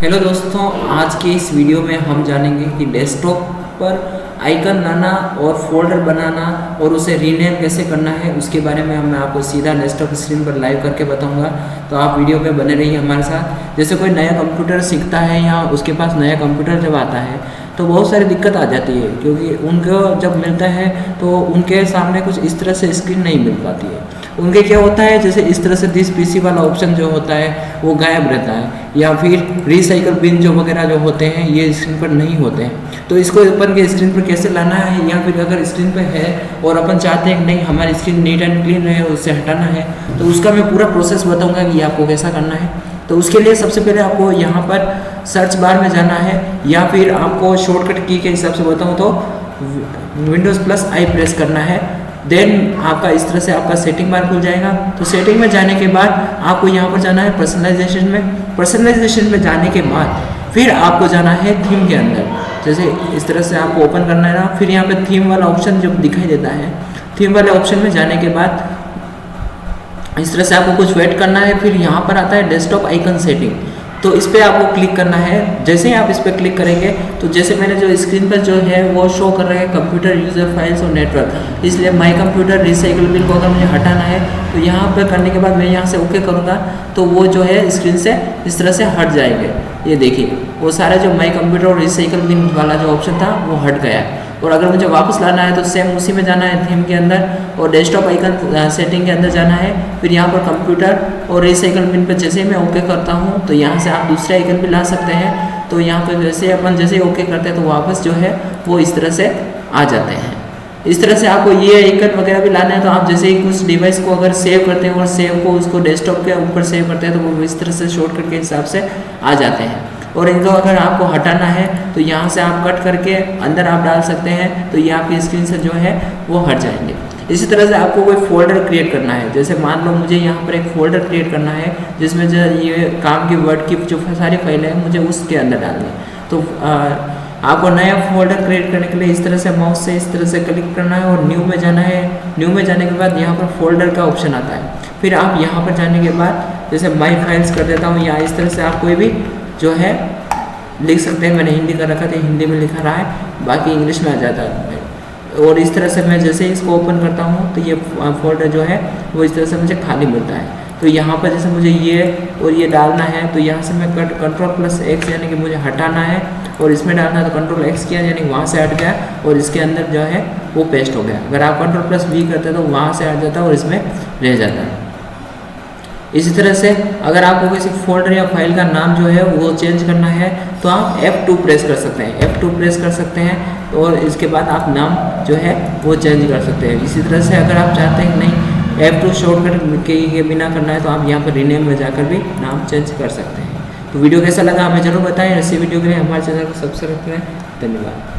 Hello दोस्तों, आज के इस वीडियो में हम जानेंगे कि डेस्कटॉप पर आइकन लाना और फोल्डर बनाना और उसे रीनेम कैसे करना है। उसके बारे में मैं आपको सीधा डेस्कटॉप स्क्रीन पर लाइव करके बताऊंगा, तो आप वीडियो पे बने रहिए हमारे साथ। जैसे कोई नया कंप्यूटर सीखता है या उसके पास नया कंप्यूटर जब आता है तो बहुत सारी दिक्कत आ जाती है, क्योंकि उनको जब मिलता है तो उनके सामने कुछ इस तरह से स्क्रीन नहीं मिल पाती है। उनके क्या होता है, जैसे इस तरह से दिस पीसी वाला ऑप्शन जो होता है वो गायब रहता है, या फिर रिसाइकल बिन जो वगैरह जो होते हैं ये स्क्रीन पर नहीं होते हैं। तो इसको अपन के स्क्रीन पर कैसे लाना है, या फिर अगर स्क्रीन पर है और अपन चाहते हैं कि नहीं हमारी स्क्रीन नीट एंड क्लीन रहे, उससे हटाना है, तो उसका मैं पूरा प्रोसेस बताऊंगा कि आपको कैसा करना है। तो उसके लिए सबसे पहले आपको यहाँ पर सर्च बार में जाना है, या फिर आपको शॉर्टकट की के हिसाब से बताऊँ तो Windows+I प्रेस करना है। देन आपका इस तरह से आपका सेटिंग बार खुल जाएगा। तो सेटिंग में जाने के बाद आपको यहाँ पर जाना है पर्सनलाइजेशन में। पर्सनलाइजेशन में जाने के बाद फिर आपको जाना है थीम के अंदर। जैसे इस तरह से आपको ओपन करना है ना, फिर यहाँ पे थीम वाला ऑप्शन जो दिखाई देता है, थीम वाले ऑप्शन में जाने के बाद इस तरह से आपको कुछ वेट करना है। फिर यहाँ पर आता है डेस्कटॉप आइकन सेटिंग, तो इस पर आपको क्लिक करना है। जैसे ही आप इस पर क्लिक करेंगे तो जैसे मैंने जो स्क्रीन पर जो है वो शो कर रहा है कंप्यूटर यूज़र फाइल्स और नेटवर्क, इसलिए माई कंप्यूटर रिसाइकल बिन को अगर मुझे हटाना है तो यहाँ पर करने के बाद मैं यहाँ से ओके करूँगा तो वो जो है स्क्रीन से इस तरह से हट जाएंगे। ये देखिए वो सारा जो माई कंप्यूटर और रिसाइकल बिन वाला जो ऑप्शन था वो हट गया है। और अगर मुझे वापस लाना है तो सेम उसी में जाना है थीम के अंदर, और डेस्कटॉप आइकन सेटिंग के अंदर जाना है। फिर यहाँ पर कंप्यूटर और रिसाइकल बिन पर जैसे ही मैं ओके करता हूँ तो यहाँ से आप दूसरे आइकन भी ला सकते हैं। तो यहाँ पर जैसे अपन जैसे ही ओके करते हैं तो वापस जो है वो इस तरह से आ जाते हैं। इस तरह से आपको ये आइकन वगैरह भी लाना है, तो आप जैसे ही कुछ डिवाइस को अगर सेव करते हैं और सेव को उसको डेस्कटॉप के ऊपर सेव करते हैं तो वो इस तरह से शॉर्टकट के हिसाब से आ जाते हैं। और इनको अगर आपको हटाना है तो यहाँ से आप कट करके अंदर आप डाल सकते हैं, तो ये आपकी स्क्रीन से जो है वो हट जाएंगे। इसी तरह से आपको कोई फोल्डर क्रिएट करना है। जैसे मान लो मुझे यहाँ पर एक फ़ोल्डर क्रिएट करना है जिसमें जो ये काम की वर्ड की जो सारी फाइल है मुझे उसके अंदर डालनी है। तो आपको नया फोल्डर क्रिएट करने के लिए इस तरह से माउस से इस तरह से क्लिक करना है और न्यू में जाना है। न्यू में जाने के बाद यहाँ पर फोल्डर का ऑप्शन आता है। फिर आप यहाँ पर जाने के बाद जैसे माई फाइल्स कर देता हूँ, या इस तरह से आप कोई भी जो है लिख सकते हैं। मैंने हिंदी कर रखा था, हिंदी में लिखा रहा है, बाकी इंग्लिश में आ जाता है। और इस तरह से मैं जैसे ही इसको ओपन करता हूँ तो ये फोल्डर जो है वो इस तरह से मुझे खाली मिलता है। तो यहाँ पर जैसे मुझे ये और ये डालना है तो यहाँ से मैं Ctrl+X यानी कि मुझे हटाना है, और इसमें डालना है तो Ctrl+X किया यानी वहाँ से हट गया और इसके अंदर जो है वो पेस्ट हो गया। अगर आप Ctrl+V करते हैं तो वहाँ से हट जाता है और इसमें रह जाता है। इसी तरह से अगर आपको किसी फोल्डर या फाइल का नाम जो है वो चेंज करना है तो आप F2 प्रेस कर सकते हैं। F2 प्रेस कर सकते हैं और इसके बाद आप नाम जो है वो चेंज कर सकते हैं। इसी तरह से अगर आप चाहते हैं नहीं F2 शॉर्टकट के बिना करना है तो आप यहाँ पर रीनेम में जाकर भी नाम चेंज कर सकते हैं। तो वीडियो कैसा लगा हमें जरूर बताएं। ऐसी वीडियो के लिए हमारे चैनल को सब्सक्राइब करें। धन्यवाद।